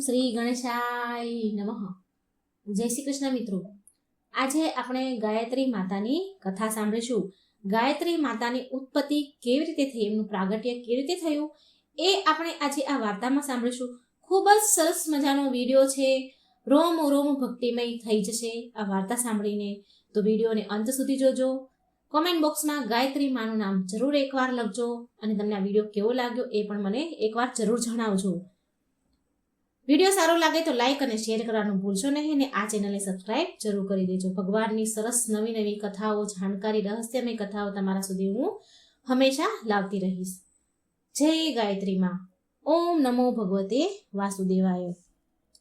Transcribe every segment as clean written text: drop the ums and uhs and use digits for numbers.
શ્રી ગણેશાય નમઃ. જય શ્રી કૃષ્ણ મિત્રો. આજે આપણે ગાયત્રી માતાની કથા સાંભળીશું. ગાયત્રી માતાની ઉત્પત્તિ કેવી રીતે થઈ, એમનું પ્રાગટ્ય કેવી રીતે થયું, એ આપણે આજે આ વાર્તામાં સાંભળીશું. ખૂબ જ સરસ મજાનો વિડીયો છે, રોમ રોમ ભક્તિમય થઈ જશે આ વાર્તા સાંભળીને. તો વિડીયોને અંત સુધી જોજો. કોમેન્ટ બોક્સમાં ગાયત્રી માનું નામ જરૂર એકવાર લખજો અને તમને આ વિડીયો કેવો લાગ્યો એ પણ મને એકવાર જરૂર જણાવજો. વિડીયો સારો લાગે તો લાઈક અને શેર કરવાનું ભૂલશો નહીં અને આ ચેનલને સબસ્ક્રાઇબ જરૂર કરી દેજો. ભગવાનની સરસ નવી નવી કથાઓ, જાણકારી, રહસ્યમય કથાઓ તમારા સુધી હું હંમેશા લાવતી રહીશ. જય ગાયત્રી માં. ઓમ નમો ભગવતે વાસુદેવાય.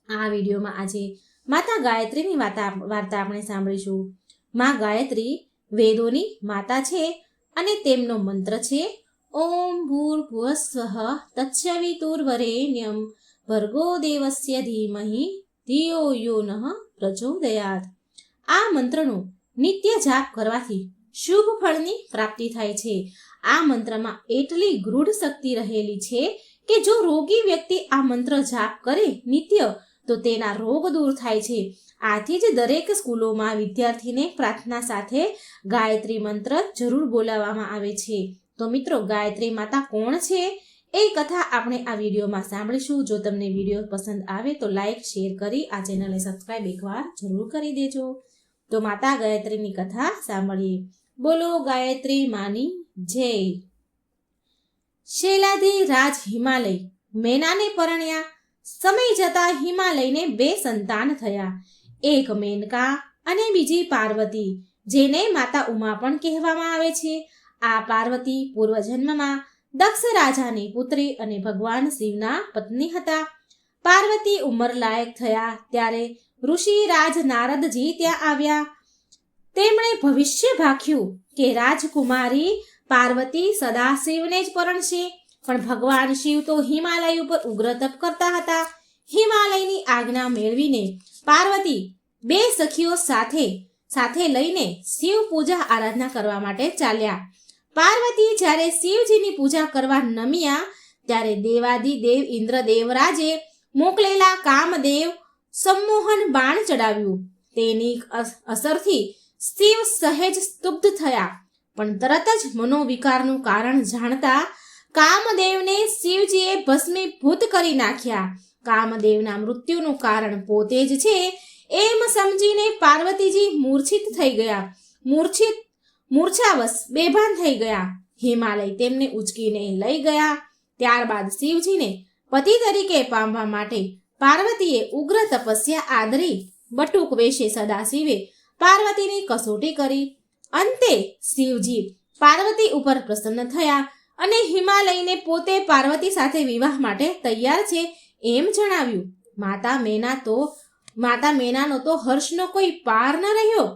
આ વિડીયોમાં આજે માતા ગાયત્રીની વાર્તા આપણે સાંભળીશું. માં ગાયત્રી વેદોની માતા છે અને તેમનો મંત્ર છે ઓમ ભૂર્ભુવસ્વઃ તત્સવિતુર્વરેણ્યમ ભર્ગો દેવસ્ય ધીમહિ ધિયો યો નઃ પ્રચોદયાત. આ મંત્રનો નિત્ય જાપ કરવાથી શુભ ફળની પ્રાપ્તિ થાય છે. આ મંત્રમાં એટલી ગૂઢ શક્તિ રહેલી છે કે જો રોગી વ્યક્તિ આ મંત્ર જાપ કરે નિત્ય તો તેના રોગ દૂર થાય છે. આથી જ દરેક સ્કૂલોમાં વિદ્યાર્થીને પ્રાર્થના સાથે ગાયત્રી મંત્ર જરૂર બોલાવવામાં આવે છે. તો મિત્રો, ગાયત્રી માતા કોણ છે એ કથા આપણે આ વિડીયોમાં સાંભળીશું. જો તમને વિડીયો પસંદ આવે તો લાઈક, શેર કરી આ ચેનલને સબસ્ક્રાઇબ એકવાર જરૂર કરી દેજો. તો માતા ગાયત્રીની કથા સાંભળીએ. બોલો ગાયત્રી માની જય. શૈલાધી રાજ હિમાલય મેનાને પરણ્યા. સમય જતા હિમાલયને 2 સંતાન થયા. એક મેનકા અને બીજી પાર્વતી, જેને માતા ઉમા પણ કહેવામાં આવે છે. આ પાર્વતી પૂર્વજન્મમાં દક્ષ રાજાની પુત્રી અને ભગવાન શિવના પત્ની હતા. પાર્વતી ઉંમરલાયક થયા ત્યારે ઋષિ રાજ નારદજી ત્યાં આવ્યા. તેમણે ભવિષ્ય ભાખ્યું કે રાજકુમારી પાર્વતી સદાશિવને જ પરણશે. પણ ભગવાન શિવ તો હિમાલય ઉપર ઉગ્ર તપ કરતા હતા. હિમાલયની આજ્ઞા મેળવીને પાર્વતી 2 સખીઓ સાથે લઈને શિવ પૂજા આરાધના કરવા માટે ચાલ્યા. પાર્વતી જ્યારે શિવજીની પૂજા કરવા નમ્યા ત્યારે દેવાદિદેવ ઇન્દ્રદેવરાજે મોકલેલા કામદેવ સંમોહન બાણ ચડાવ્યું. તેની અસરથી શિવ સહેજ સ્તુબ્ધ થયા, પણ તરત જ મનોવિકારનું કારણ જાણતા કામદેવને શિવજીએ ભસ્મીભૂત કરી નાખ્યા. કામદેવના મૃત્યુનું કારણ પોતે જ છે એમ સમજીને પાર્વતીજી મૂર્છિત થઈ ગયા. મૂર્છાવશ બેભાન થઈ ગયા. હિમાલય તેમને ઉચકીને લઈ ગયા. ત્યારબાદ શિવજીને પતિ તરીકે પામવા માટે પાર્વતીએ ઉગ્ર તપસ્યા આદરી બટુક વેશે સદાશિવે પાર્વતીની કસોટી કરી. અંતે શિવજી પાર્વતી ઉપર પ્રસન્ન થયા અને હિમાલયને પોતે પાર્વતી સાથે વિવાહ માટે તૈયાર છે એમ જણાવ્યું. માતા મેનાનો તો હર્ષનો કોઈ પાર ન રહ્યો.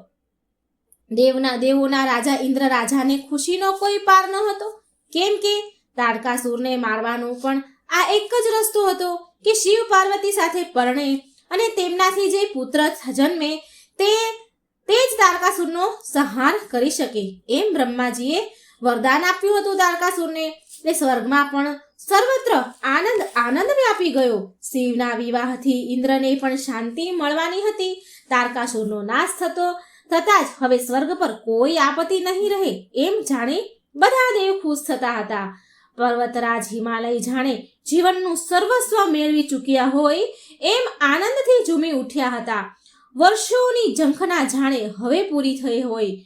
દેવોના રાજા ઇન્દ્ર રાજાને ખુશીનો કોઈ પાર ન હતો, કેમ કે તારકાસુરને મારવાનો પણ આ એક જ રસ્તો હતો કે શિવ પાર્વતી સાથે પરણે અને તેમનાથી જે પુત્ર જન્મે તે જ તારકાસુરનો સંહાર કરી શકે એમ બ્રહ્માજીએ વરદાન આપ્યું હતું તારકાસુરને. એટલે સ્વર્ગમાં પણ સર્વત્ર આનંદ વ્યાપી ગયો. શિવના વિવાહથી ઇન્દ્રને પણ શાંતિ મળવાની હતી. તારકાસુરનો નાશ થતાં જ હવે સ્વર્ગ પર કોઈ આપત્તિ નહીં રહે એમ જાણી બધા દેવ ખુશ થતા હતા. પર્વતરાજ હિમાલય જાણે જીવનનું સર્વસ્વ મેળવી ચૂક્યા હોય એમ આનંદથી ઝૂમી ઉઠ્યા હતા. વર્ષોની ઝંખના જાણે હવે પૂરી થઈ હોય.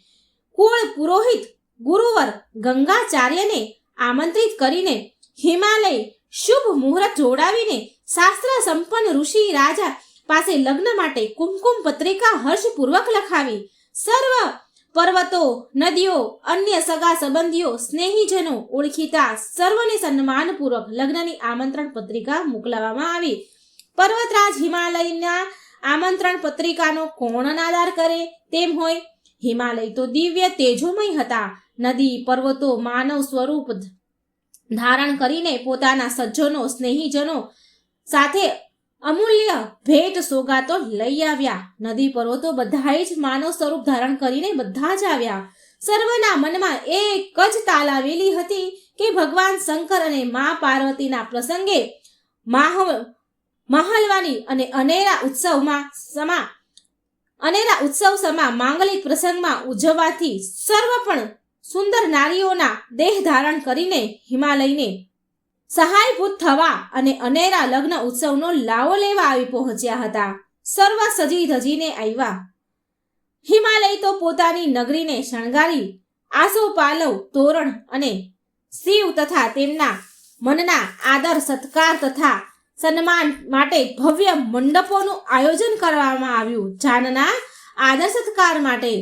કુળ પુરોહિત ગુરુવર ગંગાચાર્યને આમંત્રિત કરીને હિમાલય શુભ મુહૂર્ત જોડાવીને શાસ્ત્ર સંપન્ન ઋષિ રાજા પાસે લગ્ન માટે કુમકુમ પત્રિકા હર્ષપૂર્વક લખાવી. સર્વ પર્વતો, નદીઓ, અન્ય સગા સંબંધીઓ, સ્નેહીજનો, ઓળખીતા સર્વને સન્માનપૂર્વક લગ્નની આમંત્રણ પત્રિકા મોકલવામાં આવી. પર્વતરાજ હિમાલયના આમંત્રણ પત્રિકાનો કોણ અનાદર કરે તેમ હોય. હિમાલય તો દિવ્ય તેજોમય હતા. નદી પર્વતો માનવ સ્વરૂપ ધારણ કરીને પોતાના સજ્જનો, સ્નેહીજનો સાથે અમૂલ્ય ભેટ સોગાતો લઈ આવ્યા. નદી પર્વતો બધાએ જ માનવ સ્વરૂપ ધારણ કરીને બધા જ આવ્યા. સર્વના મનમાં એક જ તાલાવેલી હતી કે ભગવાન શંકર અને મા પાર્વતીના પ્રસંગે મહાલવા ઉજવવાની અને અનેરા ઉત્સવ સમા માંગલિક પ્રસંગમાં ઉજવવાથી સર્વ પણ સુંદર નારીઓના દેહ ધારણ કરીને હિમાલયને સહાયભૂત થવા અને અનેરા લગ્ન ઉત્સવનો લાવો લેવા આવી પહોંચ્યા હતા. સર્વ સજી ધજીને આવ્યા. હિમાલય તો પોતાની નગરીને શણગારી આસોપાલવ, તોરણ અને શિવ તથા તેમના મનના આદર સત્કાર તથા સન્માન માટે ભવ્ય મંડપોનું આયોજન કરવામાં આવ્યું. જાનના આદર સત્કાર માટે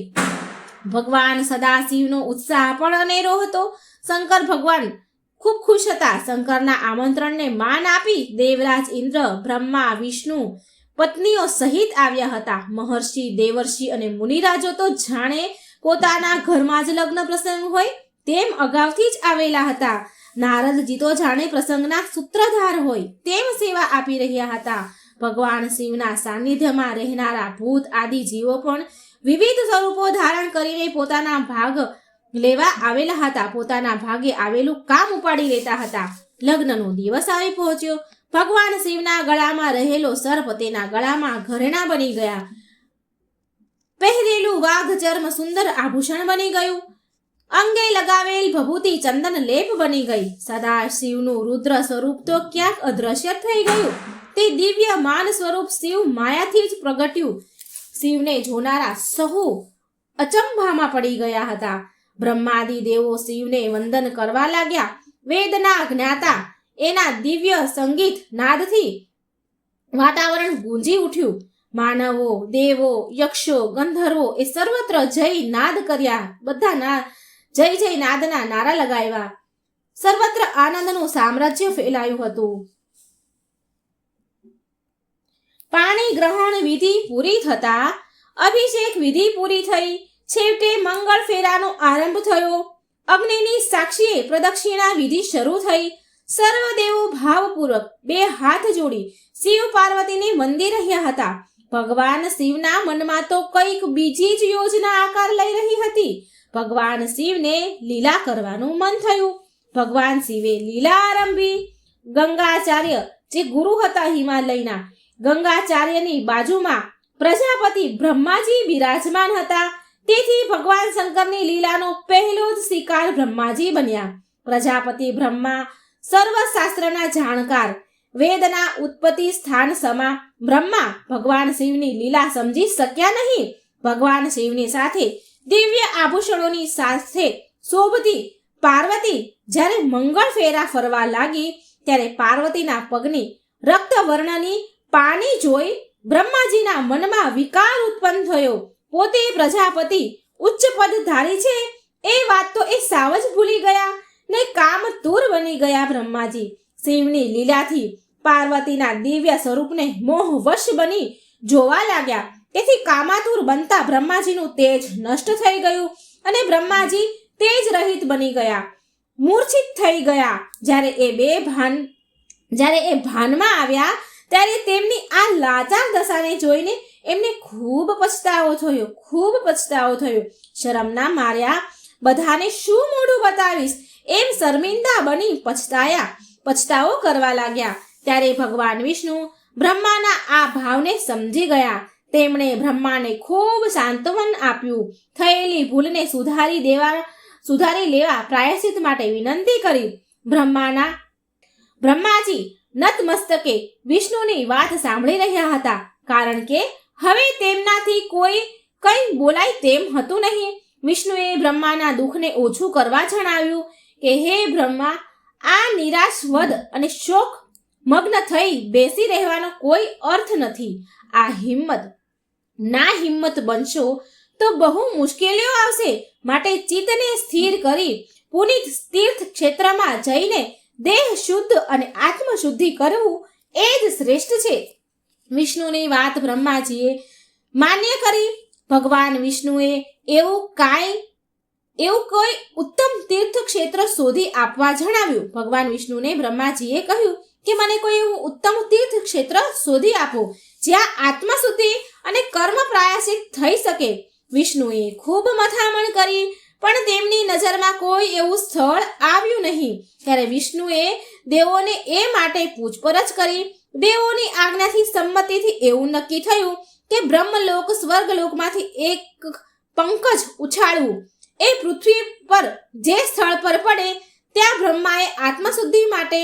ભગવાન સદાશિવનો ઉત્સાહ પણ અનેરો હતો. શંકર ભગવાન ખૂબ ખુશ હતા. શંકરના આમંત્રણને માન આપી દેવરાજ ઇન્દ્ર, બ્રહ્મા, વિષ્ણુ પત્નીઓ સહિત આવ્યા હતા. મહર્ષિ, દેવર્ષિ અને મુનિરાજો તો જાણે પોતાના ઘરમાં જ લગ્ન પ્રસંગ હોય તેમ અગાઉથી જ આવેલા હતા. નારદજી તો જાણે પ્રસંગના સૂત્રધાર હોય તેમ સેવા આપી રહ્યા હતા. ભગવાન શિવના સાનિધ્યમાં રહેનારા ભૂત આદિ જીવો પણ વિવિધ સ્વરૂપો ધારણ કરીને પોતાના ભાગ લેવા આવેલા હતા. પોતાના ભાગે આવેલું કામ ઉપાડી લેતા હતા. લગ્નનો દિવસ આવી પહોંચ્યો. ભગવાન શિવના ગળામાં રહેલો સર્પ તેના ગળામાં ઘરેણા બની ગયા. પહેરેલું વાઘ ચર્મ સુંદર આભૂષણ બની ગયું. અંગે લગાવેલ ભભૂતિ ચંદન લેપ બની ગઈ. સદા શિવનું રુદ્ર સ્વરૂપ તો ક્યાંક અદ્રશ્ય થઈ ગયું. તે દિવ્ય માન સ્વરૂપ શિવ માયાથી જ પ્રગટ્યું. શિવને જોનારા સહુ અચંભામાં પડી ગયા હતા. બ્રહ્માદિ દેવો શિવને વંદન કરવા લાગ્યા. વેદના જ્ઞાતા એના દિવ્ય સંગીત નાદથી વાતાવરણ ગુંજી ઉઠ્યું. માનવો, દેવો, યક્ષો, ગંધર્વો એ સર્વત્ર જય નાદ કર્યા. બધા જય જય નાદના નારા લગાવ્યા. સર્વત્ર આનંદનું સામ્રાજ્ય ફેલાયું હતું. પાણી ગ્રહણ વિધિ પૂરી થતા અભિષેક વિધિ પૂરી થઈ. છેવટે મંગળ ફેરાનો આરંભ થયો. અગ્નિની સાક્ષીએ પ્રદક્ષિણા વિધિ શરૂ થઈ. સર્વદેવો ભાવપૂર્વક બે હાથ જોડી શિવ પાર્વતીને વંદી રહ્યા હતા. ભગવાન શિવના મનમાં તો કંઈક બીજી જ યોજના આકાર લઈ રહી હતી. ભગવાન શિવને લીલા કરવાનું મન થયું. ભગવાન શિવે લીલા આરંભી. ગંગાચાર્ય જે ગુરુ હતા હિમાલયના, ગંગાચાર્યની બાજુમાં પ્રજાપતિ બ્રહ્માજી બિરાજમાન હતા. તેથી ભગવાન શંકરની લીલાનો પહેલો જ શિકાર બ્રહ્માજી બન્યા. પ્રજાપતિ બ્રહ્મા સર્વશાસ્ત્રના જાણકાર, વેદના ઉત્પત્તિ સ્થાન સમા બ્રહ્મા ભગવાન શિવની લીલા સમજી શક્યા નહીં. ભગવાન શિવની સાથે દિવ્ય આભૂષણોની સાથે શોભતી પાર્વતી જ્યારે મંગળ ફેરા ફરવા લાગી ત્યારે પાર્વતીના પગની રક્તવર્ણની પાણી જોઈ બ્રહ્માજીના મનમાં વિકાર ઉત્પન્ન થયો. પોતે પ્રજાપતિ ઉચ્ચ પદધારી છે એ વાત તો એ સાવ જ ભૂલી ગયા ને કામતુર બની ગયા. બ્રહ્માજી શિવની લીલાથી પાર્વતીના દિવ્ય સ્વરૂપને મોહવશ બની જોવા લાગ્યા. તેથી કામાતુર બનતા બ્રહ્માજીનું તેજ નષ્ટ થઈ ગયું અને બ્રહ્માજી તેજ રહિત બની ગયા, મૂર્છિત થઈ ગયા. જ્યારે એ ભાનમાં આવ્યા ત્યારે તેમની આ લાચાર દશાને જોઈને એમને ખૂબ પછતાવો થયો. શરમના માર્યા બધાને શું મોઢું બતાવીશ એમ શર્મિંદા બની પછતાવો કરવા લાગ્યા. ત્યારે ભગવાન વિષ્ણુ બ્રહ્માના આ ભાવને સમજી ગયા. તેમણે બ્રહ્માને ખૂબ સાંત્વન આપ્યું. થયેલી ભૂલને સુધારી લેવા પ્રાયશ્ચિત માટે વિનંતી કરી. બ્રહ્માજી નતમસ્તકે વિષ્ણુની વાત સાંભળી રહ્યા હતા, કારણ કે હવે તેમનાથી કંઈ બોલાય તેમ હતું નહીં. વિષ્ણુએ બ્રહ્માના દુઃખને ઓછું કરવા જણાવ્યું કે હે બ્રહ્મા, આ નિરાશવદ અને શોક મગ્ન થઈ બેસી રહેવાનો કોઈ અર્થ નથી. આ હિંમત બનશો તો બહુ મુશ્કેલીઓ આવશે. માટે ચિત્તને સ્થિર કરી પુનિત તીર્થ ક્ષેત્રમાં જઈને દેહ શુદ્ધ અને આત્મ શુદ્ધિ કરવું એ જ શ્રેષ્ઠ છે. વિષ્ણુની વાત બ્રહ્માજીએ માન્ય કરી. ભગવાન વિષ્ણુએ એવું કોઈ ઉત્તમ તીર્થ ક્ષેત્ર શોધી આપવા જણાવ્યું. ભગવાન વિષ્ણુને બ્રહ્માજીએ કહ્યું કે મને કોઈ એવું ઉત્તમ તીર્થ ક્ષેત્ર શોધી આપો જ્યાં આત્મશુદ્ધિ અને કર્મ પ્રાયશ્ચિત થઈ શકે. વિષ્ણુએ ખૂબ મથામણ કરી પણ તેમની નજરમાં કોઈ એવું સ્થળ આવ્યું નહીં. ત્યારે વિષ્ણુએ દેવોને એ માટે પૂછપરછ કરી. દેવોની આજ્ઞાથી સંમતિથી એવું નક્કી થયું કે બ્રહ્મલોક સ્વર્ગલોકમાંથી એક પંકજ ઉછાળવું. એ પૃથ્વી પર જે સ્થળ પર પડે ત્યાં બ્રહ્માએ આત્મશુદ્ધિ માટે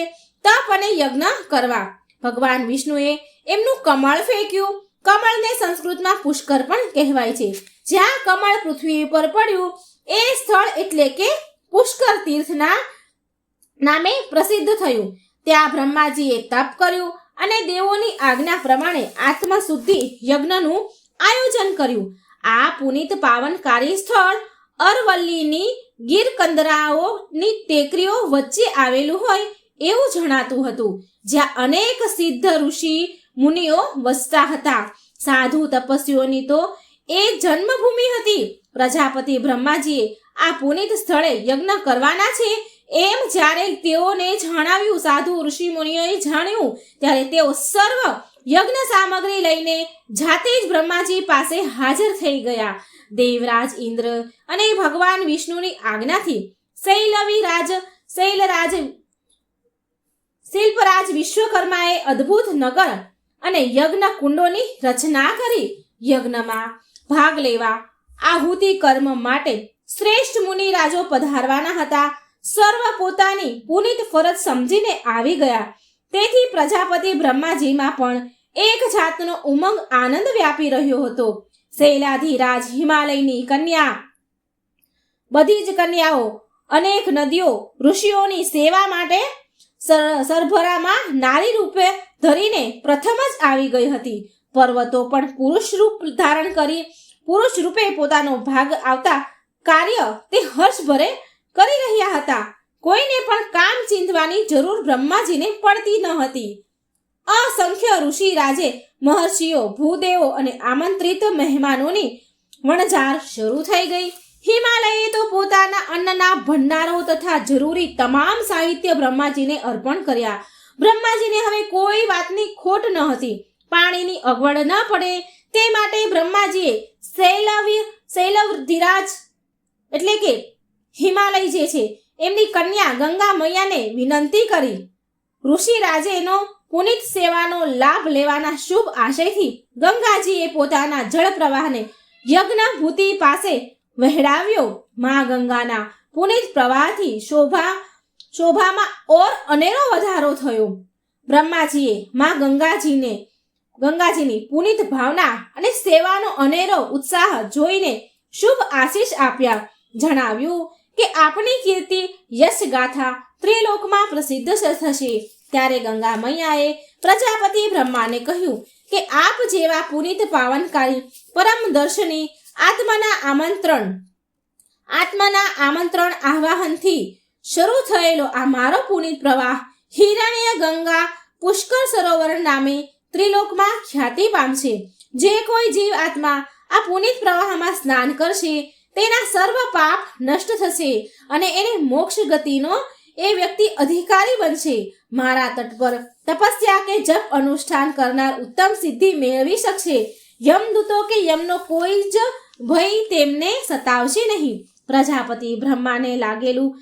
તપ અને યજ્ઞ કરવા. ભગવાન વિષ્ણુએ એમનું કમળ ફેંક્યું. કમળને સંસ્કૃતમાં પુષ્કર પણ કહેવાય છે. જ્યાં કમળ પૃથ્વી પર પડ્યું એ સ્થળ એટલે કે પુષ્કર તીર્થના નામે પ્રસિદ્ધ થયું. ત્યાં બ્રહ્માજીએ તપ કર્યું અને દેવોની આજ્ઞા પ્રમાણે આત્મશુદ્ધિ યજ્ઞનું આયોજન કર્યું. આ પુનિત પાવનકારી સ્થળ અરવલ્લીની ગીરકંદરાઓની ટેકરીઓ વચ્ચે આવેલું હોય એવું જણાતું હતું, જ્યાં અનેક સિદ્ધ ઋષિ મુનિઓ વસતા હતા. સાધુ તપસ્વીઓની તો એ જન્મભૂમિ હતી. પ્રજાપતિ બ્રહ્માજીએ આ પુનિત સ્થળે યજ્ઞ કરવાના છે એમ જ્યારે તેઓને જણાવ્યું, સાધુ ઋષિ મુનિઓએ જાણ્યું, ત્યારે તેઓ સર્વ યજ્ઞ સામગ્રી લઈને જાતે જ બ્રહ્માજી પાસે હાજર થઈ ગયા. દેવરાજ ઇન્દ્ર અને ભગવાન વિષ્ણુની આજ્ઞાથી શિલ્પરાજ વિશ્વકર્માએ અદ્ભુત નગર અને યજ્ઞ કુંડોની રચના કરી. યજ્ઞમાં ભાગ લેવા આહુતિ કર્મ માટે શ્રેષ્ઠ મુનિરાજો પધારવાના હતા. સર્વ પોતાની પુનિત ફરજ સમજીને આવી ગયા. તેથી પ્રજાપતિ બ્રહ્માજીમાં પણ એક જાતનો ઉમંગ આનંદ વ્યાપી રહ્યો હતો. શૈલાધિરાજ હિમાલયની કન્યા, બધી જ કન્યાઓ, અનેક નદીઓ ઋષિઓની સેવા માટે સરભરામાં નારી રૂપે ધરીને પ્રથમ જ આવી ગઈ હતી. પર્વતો પણ પુરુષ રૂપ ધારણ કરી પુરુષ રૂપે પોતાનો ભાગ આવતા કાર્ય તે હર્ષભરે કરી રહ્યા હતા. કોઈને પણ કામ ચીંધવાની જરૂર બ્રહ્માજીને પડતી ન હતી. અસંખ્ય ઋષિ રાજે, મહર્ષિઓ, ભૂદેવો અને આમંત્રિત મહેમાનોની વણઝાર શરૂ થઈ ગઈ. હિમાલયે તો પોતાના અન્નના ભંડારો તથા જરૂરી તમામ સાહિત્ય બ્રહ્માજીને અર્પણ કર્યા. બ્રહ્માજીને હવે કોઈ વાતની ખોટ ન હતી. પાણીની અગવડ ન પડે તે માટે બ્રહ્માજીએ શૈલવધિરાજ એટલે કે હિમાલય જે છે એમની કન્યા ગંગા મૈયાને વિનંતી કરી. ઋષિરાજેનો પુનિત સેવાનો લાભ લેવાના શુભ આશયથી ગંગાજીએ પોતાના જળ પ્રવાહને યજ્ઞભૂતિ પાસે વહેડાવ્યો. મા ગંગાના પુનિત પ્રવાહથી શોભામાં ઓર અનેરો વધારો થયો. બ્રહ્માજીએ મા ગંગાજીની પુનિત ભાવના અને સેવાનો અનેરો ઉત્સાહ જોઈને શુભ આશીષ આપ્યા. જણાવ્યું કે આપણી કીર્તિ યશ ગાથા ત્રિલોકમાં પ્રસિદ્ધ થશે. ત્યારે ગંગા મૈયાએ પ્રજાપતિ બ્રહ્માને કહ્યું કે આપ જેવા પુનિત પાવનકારી પરમ દર્શની આત્માના આમંત્રણ આહ્વાનથી શરૂ થયેલો આ મારો પુનિત પ્રવાહ હિરણ્ય ગંગા પુષ્કર સરોવર નામે ત્રિલોકમાં ખ્યાતિ પામશે. જે કોઈ જીવ આત્મા આ પુનિત પ્રવાહમાં સ્નાન કરશે તેના સર્વ પાપ નષ્ટ થશે અને એને મોક્ષ ગતિનો એ વ્યક્તિ અધિકારી બનશે. મારા તટ પર તપસ્યા કે જપ અનુષ્ઠાન કરનાર ઉત્તમ સિદ્ધિ મેળવી શકશે. યમદૂતો કે યમનો કોઈ જ ભય તેમને સતાવશે નહીં. પ્રજાપતિ બ્રહ્માને લાગેલું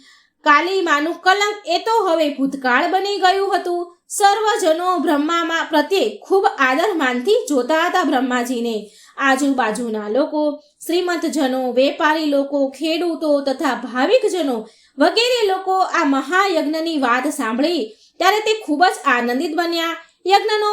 કાલીમાનું કલંક એ તો હવે ભૂતકાળ બની ગયું હતું. સર્વજનો બ્રહ્મામાં પ્રત્યે ખૂબ આદરમાનથી જોતા હતા બ્રહ્માજીને. આજુબાજુના લોકો, શ્રીમંતજનો, વેપારી લોકો, ખેડૂતો તથા ભાવિકજનો વગેરે લોકો આ મહાયજ્ઞની વાત સાંભળી ત્યારે તે ખૂબ જ આનંદિત બન્યા. યજ્ઞનો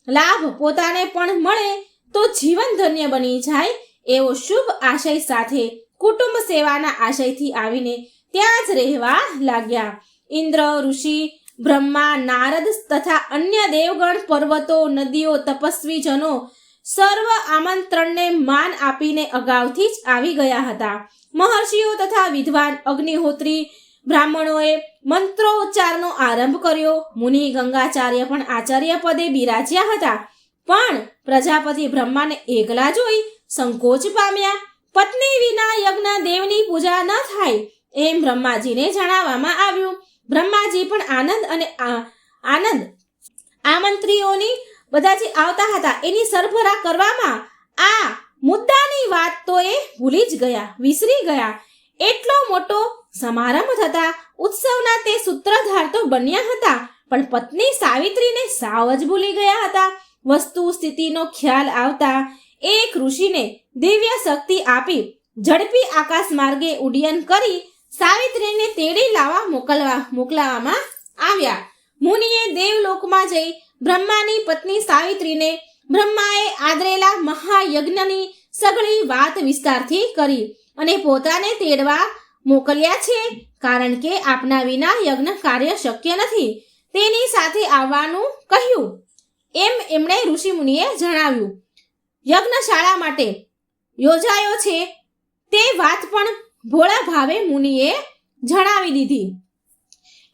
લાભ પોતાને પણ મળે તો જીવન ધન્ય બની જાય એવો શુભ આશય સાથે કુટુંબ સેવાના આશયથી આવીને ત્યાં જ રહેવા લાગ્યા. ઇન્દ્ર, ઋષિ, બ્રહ્મા, નારદ તથા અન્ય દેવગણ, પર્વતો, નદીઓ, તપસ્વીજનો સર્વ આમંત્રણને માન આપીને અગાઉથી જ આવી ગયા હતા. મહર્ષિઓ તથા વિદ્વાન અગ્નિહોત્રી બ્રાહ્મણોએ મંત્રોચ્ચારનો આરંભ કર્યો. મુનિ ગંગાચાર્ય પણ આચાર્ય પદે બિરાજ્યા હતા. પણ પ્રજાપતિ બ્રહ્માને એકલા જોઈ સંકોચ પામ્યા. પત્ની વિના યજ્ઞ દેવની પૂજા ન થાય એમ બ્રહ્માજીને જણાવવામાં આવ્યું. બ્રહ્માજી પણ આનંદ આમંત્રીઓની બધા જે આવતા હતા એની સરભરા કરવામાં આ મુદ્દાની વાત તો એ ભૂલી જ ગયા, વિસરી ગયા. એટલો મોટો સમારંભ થતા ઉત્સવના તે સૂત્રધાર તો બન્યા હતા, પણ પત્ની સાવિત્રીને સાવ જ ભૂલી ગયા હતા. વસ્તુ સ્થિતિનો ખ્યાલ આવતા એક ઋષિને દિવ્ય શક્તિ આપી ઝડપી આકાશ માર્ગે ઉડ્ડયન કરી સાવિત્રીને તેડી લાવવા મોકલાવવામાં આવ્યા. મુનિએ દેવલોકમાં જઈ બ્રહ્માની પત્ની સાવિત્રીને બ્રહ્માએ આદરેલા મહાયજ્ઞની સઘળી વાત વિસ્તારથી કરી અને પોતાને તેડવા મોકલ્યા છે, કારણ કે આપના વિના યજ્ઞ કાર્ય શક્ય નથી. તેની સાથે આવવાનું કહ્યું એમ એમણે ઋષિમુનિએ જણાવ્યું. યજ્ઞશાળા માટે યોજાયો છે તે વાત પણ ભોળા ભાવે મુનિએ જણાવી દીધી.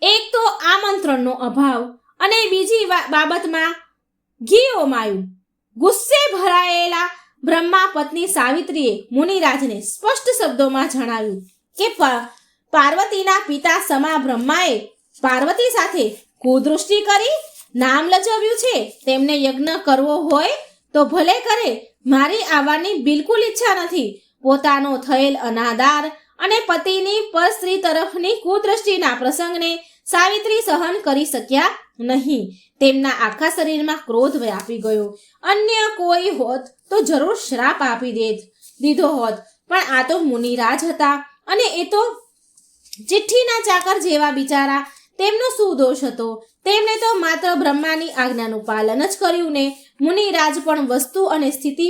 એક તો આમંત્રણનો અભાવ અને બીજી બાબતમાં ઘી ઓમાયું. ગુસ્સે ભરાયેલા બ્રહ્મા પત્ની સાવિત્રીએ મુનિરાજને સ્પષ્ટ શબ્દોમાં જણાવ્યું કે પાર્વતીના પિતા સમા બ્રહ્માએ પાર્વતી સાથે કુદૃષ્ટિ કરી નામ લજવ્યું છે. તેમને યજ્ઞ કરવો હોય તો ભલે કરે, મારી આવવાની બિલકુલ ઈચ્છા નથી. પોતાનો થયેલ અનાદાર અને પતિની પરસ્ત્રી તરફની કુદૃષ્ટિના પ્રસંગને સાવિત્રી સહન કરી શક્યા નહીં. તેમના આખા શરીરમાં ક્રોધ વ્યાપી ગયો. અન્ય કોઈ હોત તો જરૂર શ્રાપ આપી દીધો હોત, પણ આ તો મુનિરાજ હતા અને એ તો ચિઠ્ઠીના ચાકર જેવા બિચારા. તેમનો શું દોષ હતો? તેમણે તો માત્ર બ્રહ્માની આજ્ઞાનું પાલન જ કર્યું ને. મુનિરાજ પણ વસ્તુ અને સ્થિતિ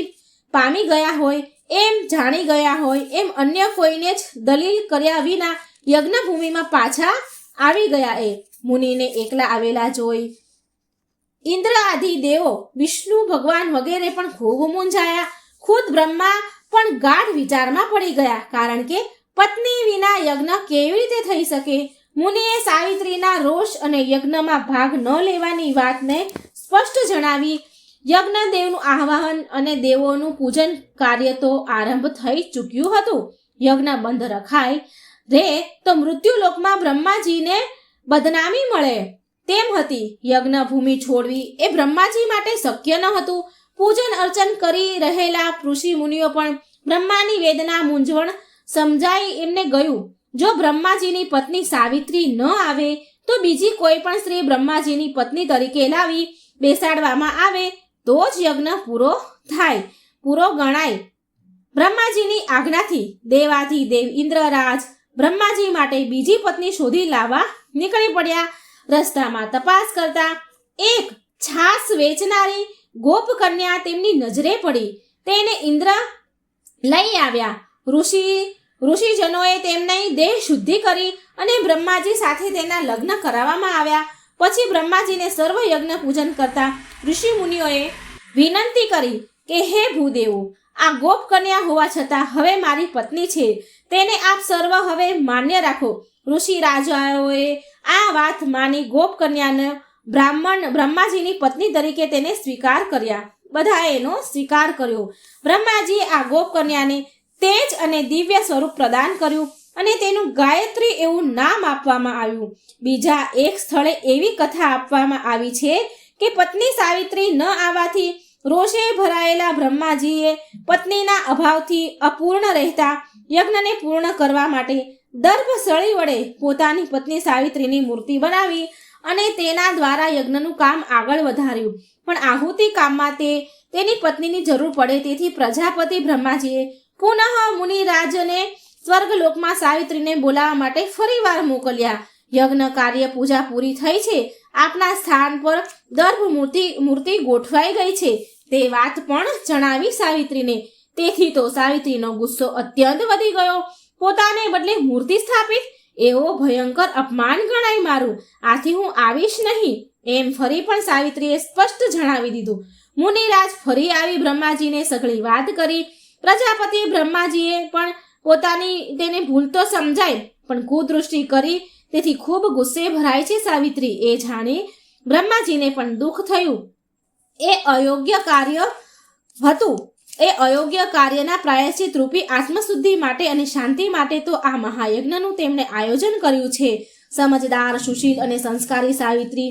પામી ગયા હોય એમ જાણી ગયા હોય એમ અન્ય કોઈને જ દલીલ કર્યા વિના યજ્ઞભૂમિમાં પાછા આવી ગયા. એ મુનિને એકલા આવેલા જોઈ ઇન્દ્ર આદિ દેવો, વિષ્ણુ ભગવાન વગેરે પણ ખૂબ મૂંઝાયા. ખુદ બ્રહ્મા પણ ગાઢ વિચારમાં પડી ગયા, કારણ કે પત્ની વિના યજ્ઞ કેવી રીતે થઈ શકે? મુનિએ સાવિત્રીના રોષ અને યજ્ઞમાં ભાગ ન લેવાની વાતને સ્પષ્ટ જણાવી. યજ્ઞ દેવનું આહ્વાન અને દેવોનું પૂજન કાર્ય તો આરંભ થઈ ચૂક્યું હતું. યજ્ઞ બંધ રખાય રે તો મૃત્યુલોકમાં બ્રહ્માજીને બદનામી મળે તેમ હતી. યજ્ઞ ભૂમિ છોડવી એ બ્રહ્માજી માટે શક્ય ન હતું. પૂજન અર્ચન કરી રહેલા ઋષિ મુનિઓ પણ બ્રહ્માની વેદના મૂંઝવણ સમજાઈ એમને ગયું. જો બ્રહ્માજીની પત્ની સાવિત્રી ન આવે તો બીજી કોઈ પણ સ્ત્રી બ્રહ્માજીની પત્ની તરીકે લાવી બેસાડવામાં આવે તો જ યજ્ઞ પૂરો ગણાય. બ્રહ્માજીની આજ્ઞાથી દેવાધિદેવ ઇન્દ્રરાજ બ્રહ્માજી માટે બીજી પત્ની શોધી લાવવા નીકળી પડ્યા. રસ્તામાં તપાસ કરતા એક છાસ વેચનારી ગોપ કન્યા તેમની નજરે પડી. તેને ઇન્દ્ર લઈ આવ્યા. ઋષિજનોએ તેમની દેહ શુદ્ધિ કરી અને બ્રહ્માજી સાથે તેના લગ્ન કરાવવામાં આવ્યા. પછી બ્રહ્માજીને સર્વ યજ્ઞ પૂજન કરતા ઋષિ મુનિઓએ વિનંતી કરી કે હે ભૂદેવો, આ ગોપ કન્યા હોવા છતાં હવે મારી પત્ની છે, તેને આપ સર્વ હવે માન્ય રાખો. ઋષિ રાજાઓએ આ વાત માની ગોપ કન્યાને બ્રહ્માજીની પત્ની તરીકે તેને સ્વીકાર કર્યા. બધાએ એનો સ્વીકાર કર્યો. બ્રહ્માજીએ આ ગોપ કન્યાને તેજ અને દિવ્ય સ્વરૂપ પ્રદાન કર્યું અને તેનું ગાયત્રી એવું નામ આપવામાં આવ્યું. બીજા એક સ્થળે એવી કથા આપવામાં આવી છે કે પત્ની સાવિત્રી ન આવવાથી રોષે ભરાયેલા બ્રહ્માજીએ પત્નીના અભાવથી અપૂર્ણ રહેતા યજ્ઞને પૂર્ણ કરવા માટે દર્ભસળી વડે પોતાની પત્ની સાવિત્રીની મૂર્તિ બનાવી અને તેના દ્વારા યજ્ઞનું કામ આગળ વધાર્યું. પણ આહુતિ કામમાં તેની પત્નીની જરૂર પડે તેથી પ્રજાપતિ બ્રહ્માજીએ પુનઃ મુનિરાજને સ્વર્ગલોકમાં સાવિત્રીને બોલાવવા માટે ફરીવાર મોકલ્યા. યજ્ઞ કાર્ય પૂજા પૂરી થઈ છે. આપના સ્થાન પર દર્ભ મૂર્તિ ગોઠવાઈ ગઈ છે તે વાત પણ જણાવી સાવિત્રીને. તેથી તો સાવિત્રીનો ગુસ્સો અત્યંત વધી ગયો. પોતાને બદલે મૂર્તિ સ્થાપિત, એવો ભયંકર અપમાન ગણાય મારું. આથી હું આવીશ નહીં એમ ફરી પણ સાવિત્રીએ સ્પષ્ટ જણાવી દીધું. મુનિરાજ ફરી આવી બ્રહ્માજીને સઘળી વાત કરી. પ્રજાપતિ બ્રહ્માજીએ પણ પોતાની તેને ભૂલ તો સમજાય પણ કુદૃષ્ટિ કરી, તેથી ખૂબ ગુસ્સે ભરાય છે સાવિત્રી. એ જાણી બ્રહ્માજીને પણ દુઃખ થયું. એ અયોગ્ય કાર્ય હતું. એ અયોગ્ય કાર્યના પ્રાયશ્ચિત રૂપી આત્મશુદ્ધિ માટે અને શાંતિ માટે તો આ મહાયજ્ઞનું તેમણે આયોજન કર્યું છે. સમજદાર, સુશીલ અને સંસ્કારી સાવિત્રી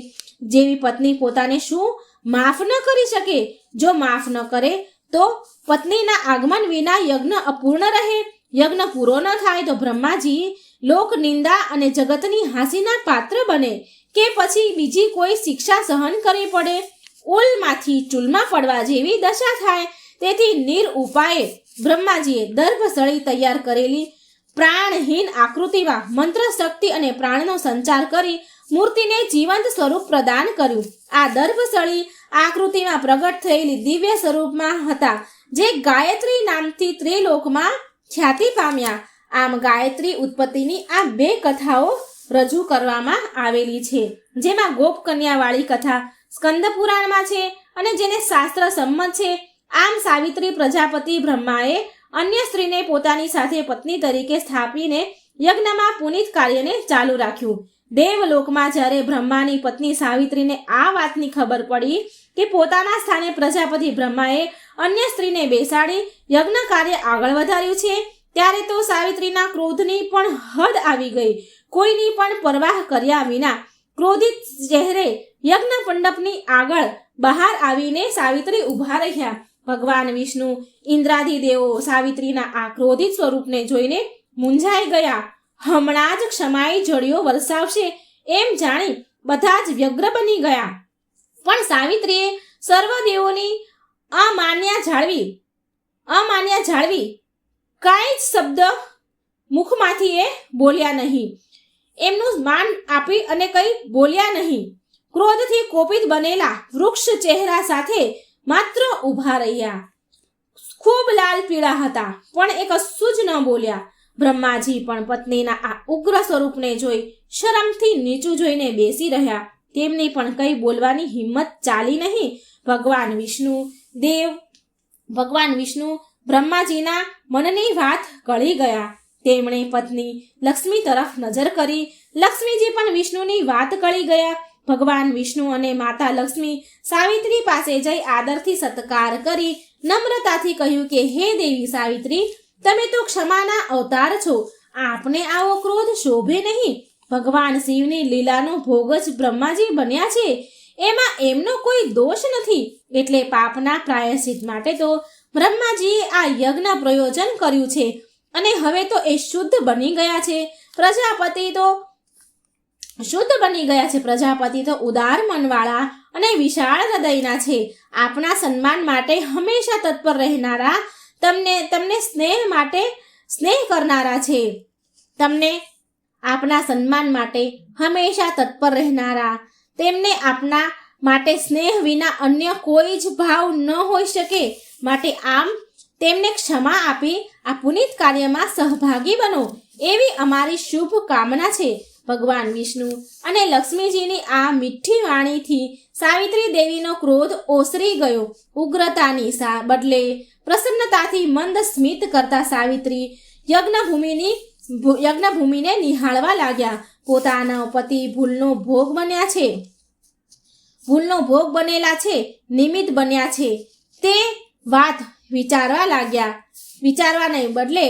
જેવી પત્ની પોતાને શું માફ ન કરી શકે? જો માફ ન કરે તો પત્નીના આગમન વિના યજ્ઞ અપૂર્ણ રહે યજ્ઞ પૂરો ન થાય તો બ્રહ્માજી લોક નિંદા અને જગતની હાંસીના પાત્ર બને કે પછી બીજી કોઈ શિક્ષા સહન કરવી પડે, ઉલમાંથી ચૂલમાં પડવા જેવી દશા થાય. તેથી નિરઉપાયે બ્રહ્માજીએ દર્ભસળી તૈયાર કરેલી પ્રાણહીન આકૃતિમાં મંત્ર શક્તિ અને પ્રાણનો સંચાર કરી મૂર્તિને જીવંત સ્વરૂપ પ્રદાન કર્યું. આ દર્ભસળી આકૃતિમાં પ્રગટ થયેલી દિવ્ય સ્વરૂપમાં હતા, જે ગાયત્રી નામથી ત્રિલોકમાં ખ્યાતિ પામ્યા. આમ ગાયત્રી ઉત્પત્તિની આ 2 કથાઓ રજૂ કરવામાં આવેલી છે, જેમાં ગોપકન્યાવાળી કથા સ્કંદ પુરાણમાં છે અને જેને શાસ્ત્ર સંમત છે. આમ સાવિત્રી પ્રજાપતિ બ્રહ્માએ અન્ય સ્ત્રીને પોતાની સાથે પત્ની તરીકે સ્થાપીને યજ્ઞમાં પુનિત કાર્યને ચાલુ રાખ્યું. દેવલોકમાં જ્યારે બ્રહ્માની પત્ની સાવિત્રીને આ વાતની ખબર પડી કે પોતાના સ્થાને પ્રજાપતિ બ્રહ્માએ અન્ય સ્ત્રીને બેસાડી યજ્ઞ કાર્ય આગળ વધાર્યું છે, ત્યારે તો સાવિત્રીના ક્રોધની પણ હદ આવી ગઈ. કોઈની પણ પરવાહ કર્યા વિના ક્રોધિત ચહેરે યજ્ઞ મંડપની આગળ બહાર આવીને સાવિત્રી ઊભા રહ્યા. ભગવાન વિષ્ણુ ઇન્દ્રાદિ દેવો સાવિત્રીના આ ક્રોધિત સ્વરૂપને જોઈને મૂંઝાઈ ગયા. હમણાં જ ક્ષમાઈ જળિયો વરસાવશે એમ જાણી બધા જ વ્યગ્ર બની ગયા. પણ સાવિત્રીએ સર્વ દેવોની અમાન્યા જાળવી કાંઈ જ શબ્દ મુખમાંથી એ બોલ્યા નહીં. એમનું માન આપી અને કંઈ બોલ્યા નહીં. ક્રોધથી કોપિત બનેલા વૃક્ષ ચહેરા સાથે માત્ર ઊભા રહ્યા. ખૂબ લાલ પીળા હતા, પણ એ કશું જ ન બોલ્યા. બ્રહ્માજી પણ પત્નીના આ ઉગ્ર સ્વરૂપને જોઈ શરમથી નીચું જોઈને બેસી રહ્યા. તેમની પણ કંઈ બોલવાની હિંમત ચાલી નહીં. ભગવાન વિષ્ણુ બ્રહ્માજીના મનની વાત કળી ગયા. તેમણે પત્ની લક્ષ્મી તરફ નજર કરી. લક્ષ્મીજી પણ વિષ્ણુની વાત કળી ગયા. ભગવાન વિષ્ણુ અને માતા લક્ષ્મી સાવિત્રી પાસે જઈ આદરથી સત્કાર કરી નમ્રતાથી કહ્યું કે હે દેવી સાવિત્રી, તમે તો ક્ષમાના અવતાર છો. આપને આવો ક્રોધ શોભે નહીં. ભગવાન શિવની લીલાનો ભોગ જ બ્રહ્માજી બન્યા છે, એમાં એમનો કોઈ દોષ નથી. એટલે પાપના પ્રાયશ્ચિત માટે તો બ્રહ્માજીએ આ યજ્ઞ પ્રયોજન કર્યું છે અને હવે તો એ શુદ્ધ બની ગયા છે. પ્રજાપતિ તો ઉદાર મનવાળા અને વિશાળ હૃદયના છે. આપના સન્માન માટે હંમેશા તત્પર રહેનારા, તમને સ્નેહ કરનારા છે. આપના સન્માન માટે હંમેશા તત્પર રહેનારા, તેમને આપના માટે સ્નેહ વિના અન્ય કોઈ જ ભાવ ન હોઈ શકે. માટે આમ તેમને ક્ષમા આપી આ પુનિત કાર્યમાં સહભાગી બનો એવી અમારી શુભ કામના છે. ભગવાન વિષ્ણુ અને લક્ષ્મીજીની આ મીઠી વાણીથી સાવિત્રી દેવીનો ક્રોધ ઓસરી ગયો. ઉગ્રતાની બદલે પ્રસન્નતાથી મંદ સ્મિત કરતા સાવિત્રી યજ્ઞભૂમિને નિહાળવા લાગ્યા. પોતાના પતિ ભૂલનો ભોગ બનેલા છે, નિમિત્ત બન્યા છે તે વાત વિચારવા નહીં બદલે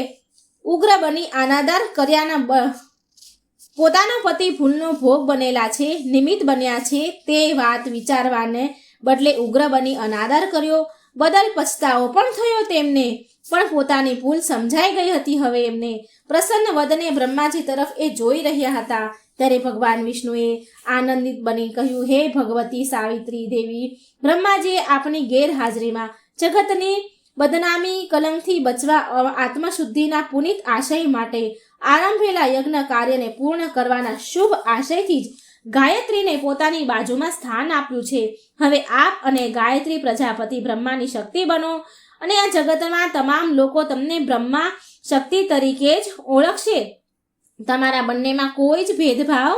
ઉગ્ર બની અનાદર કર્યાના પોતાનો પતિ ભૂલનો ભોગ બનેલા છે, નિમિત્ત બન્યા છે તે વાત વિચારવાને બદલે ઉગ્ર બની અનાદર કર્યો બદલ પછતાવો પણ થયો તેમને. પણ પોતાની ભૂલ સમજાઈ ગઈ હતી. હવે એમને પ્રસન્ન વદને બ્રહ્માજી તરફ એ જોઈ રહ્યા હતા. ત્યારે ભગવાન વિષ્ણુએ આનંદિત બની કહ્યું, હે ભગવતી સાવિત્રી દેવી, બ્રહ્માજીએ આપની ગેરહાજરીમાં જગતની બદનામી કલંકથી બચવા આત્મશુદ્ધિના પુનિત આશય માટે આરંભેલા યજ્ઞ કાર્યને પૂર્ણ કરવાના શુભ આશયથી જ ગાયત્રીને પોતાની બાજુમાં સ્થાન આપ્યું છે. હવે આપ અને ગાયત્રી પ્રજાપતિ બ્રહ્માની શક્તિ બનો અને આ જગતમાં તમામ લોકો તમને બ્રહ્મા શક્તિ તરીકે જ ઓળખશે. તમારા બંનેમાં કોઈ જ ભેદભાવ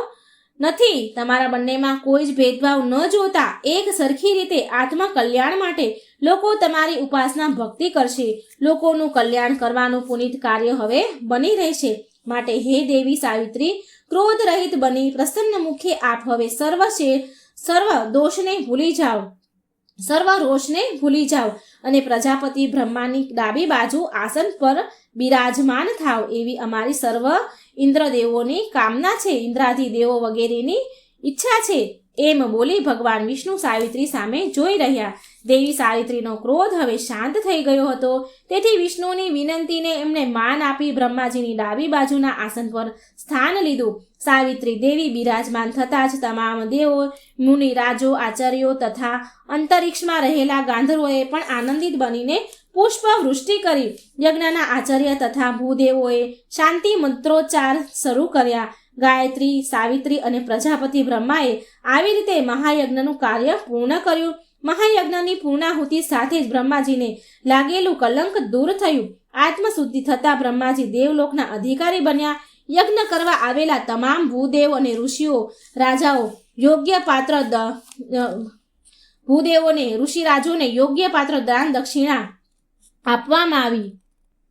નથી. ન જોતા એક સરખી રીતે આત્મ કલ્યાણ માટે લોકો તમારી ઉપાસના ભક્તિ કરશે. લોકોનું કલ્યાણ કરવાનું પુનિત કાર્ય હવે બની રહેશે. માટે હે દેવી સાવિત્રી, ક્રોધ રહિત બની પ્રસન્ન મુખે આપ હવે સર્વ રોષને ભૂલી જાઓ અને પ્રજાપતિ બ્રહ્માની ડાબી બાજુ આસન પર બિરાજમાન થાવ એવી અમારી સર્વ ઇન્દ્રદેવોની કામના છે, ઇન્દ્રાદિ દેવો વગેરેની ઈચ્છા છે. એમ બોલી ભગવાન વિષ્ણુ સાવિત્રી સામે જોઈ રહ્યા. દેવી સાવિત્રીનો ક્રોધ હવે શાંત થઈ ગયો હતો, તેથી વિષ્ણુની વિનંતીને એમણે માન આપી બ્રહ્માજીની ડાબી બાજુના આસન પર સ્થાન લીધું. સાવિત્રી દેવી બિરાજમાન થતાં જ તમામ દેવો, મુનિ, રાજો, આચાર્યો તથા અંતરિક્ષમાં રહેલા ગાંધર્વોએ પણ આનંદિત બનીને પુષ્પ વૃષ્ટિ કરી. યજ્ઞના આચાર્ય તથા ભૂદેવોએ શાંતિ મંત્રોચ્ચાર શરૂ કર્યા. ગાયત્રી, સાવિત્રી અને પ્રજાપતિ બ્રહ્માએ આવી રીતે મહાયજ્ઞનું કાર્ય પૂર્ણ કર્યું. મહાયજ્ઞની પૂર્ણાહુતિ સાથે જ બ્રહ્માજીને લાગેલું કલંક દૂર થયું. આત્મશુદ્ધિ થતાં બ્રહ્માજી દેવલોકના અધિકારી બન્યા. યજ્ઞ કરવા આવેલા તમામ ભૂદેવ અને ઋષિઓ, રાજાઓ યોગ્ય પાત્ર ભૂદેવોને, ઋષિરાજોને યોગ્ય પાત્ર દાન દક્ષિણા આપવામાં આવી.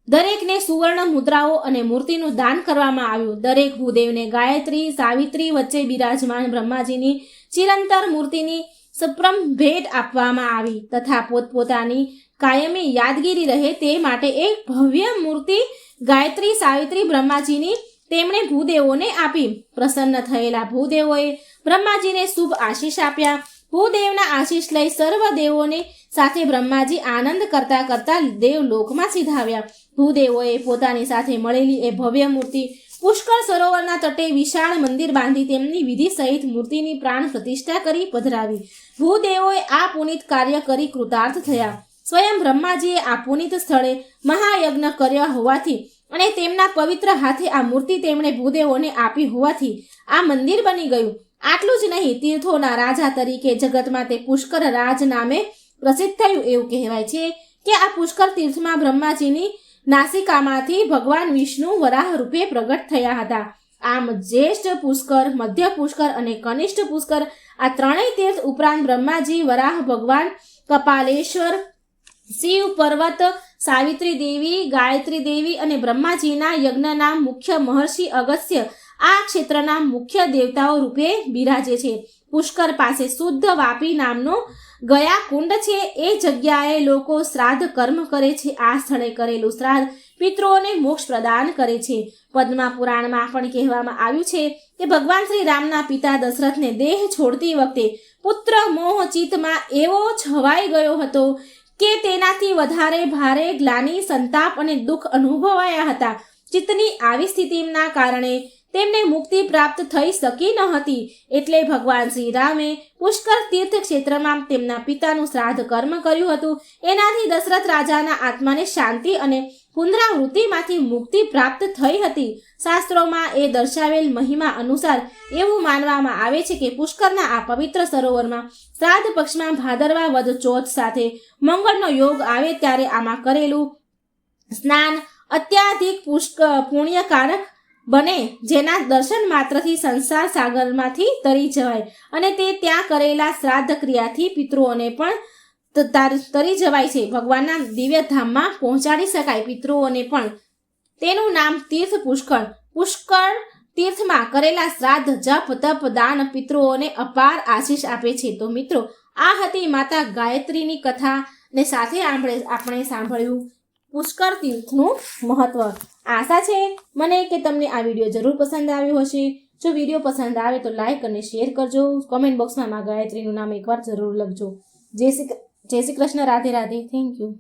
દરેકને સુવર્ણ મુદ્રાઓ અને મૂર્તિનું દાન કરવામાં આવ્યું. દરેક ભૂદેવને ગાયત્રી, સાવિત્રી વચ્ચે બિરાજમાન બ્રહ્માજીની ચિરંતર મૂર્તિની સપ્રમ ભેટ આપવામાં આવી તથા પોતપોતાની કાયમી યાદગીરી રહે તે માટે એક ભવ્ય મૂર્તિ ગાયત્રી, સાવિત્રી, બ્રહ્માજીની તેમણે ભૂદેવોને આપી. પ્રસન્ન થયેલા ભૂદેવોએ બ્રહ્માજીને શુભ આશીષ આપ્યા. ભૂદેવના આશીષ લઈ સર્વ દેવોને સાથે બ્રહ્માજી આનંદ કરતા કરતા દેવલોકમાં સિધાવ્યા. ભૂદેવોએ પોતાની સાથે મળેલી એ ભવ્ય મૂર્તિ પુષ્કળ સરોવરના તટે વિશાળ મંદિર બાંધી તેમની વિધિ સહિત મૂર્તિની પ્રાણ પ્રતિષ્ઠા કરી પધરાવી. ભૂદેવોએ આ પુનિત કાર્ય કરી કૃતાર્થ થયા. સ્વયં બ્રહ્માજીએ આ પુનિત સ્થળે મહાયજ્ઞ કર્યા હોવાથી અને તેમના પવિત્ર હાથે આ મૂર્તિ તેમણે ભૂદેવોને આપી હોવાથી આ મંદિર બની ગયું. આટલું જ નહીં, તીર્થોના રાજા તરીકે જગતમાં તે પુષ્કર રાજ નામે પ્રસિદ્ધ થયું. એવું કહેવાય છે કે આ પુષ્કર તીર્થમાં બ્રહ્માજીની નાસિકામાંથી ભગવાન વિષ્ણુ વરાહ રૂપે પ્રગટ થયા હતા. આમ જ્યેષ્ઠ પુષ્કર, મધ્ય પુષ્કર અને કનિષ્ઠ પુષ્કર આ ત્રણેય તીર્થ ઉપરાંત બ્રહ્માજી, વરાહ ભગવાન, કપાલેશ્વર, શિવ પર્વત, સાવિત્રી દેવી, ગાયત્રી દેવી અને બ્રહ્માજીના યજ્ઞના મુખ્ય મહર્ષિ અગસ્ત્ય આ ક્ષેત્રના મુખ્ય દેવતાઓ રૂપે બિરાજે છે. પુષ્કર પાસે શુદ્ધ વાપી નામનો ગયા કુંડ છે. એ જગ્યાએ લોકો શ્રાદ્ધ કર્મ કરે છે. આ સ્થળે કરેલું શ્રાદ્ધ પિતૃઓને મોક્ષ પ્રદાન કરે છે. પદ્મા પુરાણમાં પણ કહેવામાં આવ્યું છે કે ભગવાન શ્રી રામના પિતા દશરથને દેહ છોડતી વખતે પુત્ર મોહ ચિત્તમાં એવો છવાઈ ગયો હતો કે તેનાથી વધારે ભારે ગ્લાનિ, સંતાપ અને દુઃખ અનુભવાયા હતા. ચિત્તની આવી સ્થિતિના કારણે તેમને મુક્તિ પ્રાપ્ત થઈ શકી ન હતી. એટલે ભગવાન શ્રી રામે પુષ્કર તીર્થ ક્ષેત્રમાં તેમના પિતાનું શ્રાદ્ધ કર્મ કર્યું હતું. એનાથી દશરથ રાજાના આત્માને શાંતિ અને પુનરાવૃત્તિમાંથી મુક્તિ પ્રાપ્ત થઈ હતી. શાસ્ત્રોમાં એ દર્શાવેલ મહિમા અનુસાર એવું માનવામાં આવે છે કે પુષ્કરના આ પવિત્ર સરોવરમાં શ્રાદ્ધ પક્ષમાં ભાદરવા વદ ચોથ સાથે મંગળનો યોગ આવે ત્યારે આમાં કરેલું સ્નાન અત્યાધિક પુણ્યકારક બને, જેના દર્શન માત્રથી સંસાર સાગરમાંથી તરી જવાય અને તે ત્યાં કરેલા શ્રાદ્ધ ક્રિયાથી પિતૃઓને પણ તરી જવાય છે. ભગવાનના દિવ્ય ધામમાં પહોંચાડી શકાય પિતૃઓને પણ. તેનું નામ તીર્થ પુષ્કળ. પુષ્કળ તીર્થમાં કરેલા શ્રાદ્ધ, જપ, તપ, દાન પિતૃઓને અપાર આશીષ આપે છે. તો મિત્રો, આ હતી માતા ગાયત્રીની કથા ને સાથે આપણે સાંભળ્યું પુષ્કર તીર્થનું મહત્વ. આશા છે મને કે તમને આ વિડીયો જરૂર પસંદ આવ્યો હશે. જો વિડીયો પસંદ આવે તો લાઈક અને શેર કરજો. કોમેન્ટ બોક્સમાં ગાયત્રીનું નામ એકવાર જરૂર લખજો. જય શ્રી કૃષ્ણ. રાધે રાધે. Thank you.